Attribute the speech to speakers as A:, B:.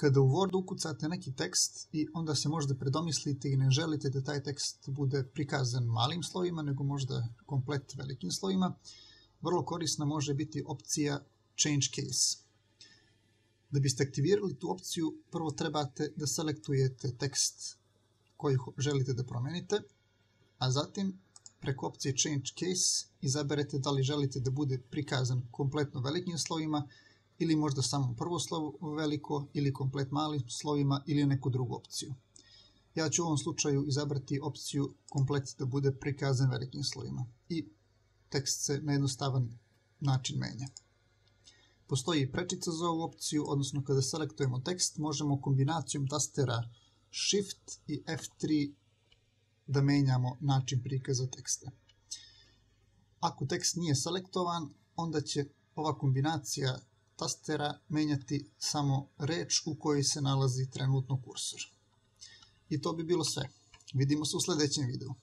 A: Kada u Wordu ukucate neki tekst i onda se možda predomislite i ne želite da taj tekst bude prikazan malim slovima, nego možda komplet velikim slovima, vrlo korisna može biti opcija Change Case. Da biste aktivirali tu opciju, prvo trebate da selektujete tekst koji želite da promenite, a zatim preko opcije Change Case izaberete da li želite da bude prikazan kompletno velikim slovima ili možda samo prvo slovo veliko ili komplet malim slovima ili neku drugu opciju. Ja ću u ovom slučaju izabrati opciju komplet da bude prikazan velikim slovima i tekst se na jednostavan način menja. Postoji prečica za ovu opciju, odnosno kada selektujemo tekst možemo kombinacijom tastera Shift i F3 da menjamo način prikaza teksta. Ako tekst nije selektovan, onda će ova kombinacija tastera menjati samo reč u kojoj se nalazi trenutno kursor. I to bi bilo sve. Vidimo se u sljedećem videu.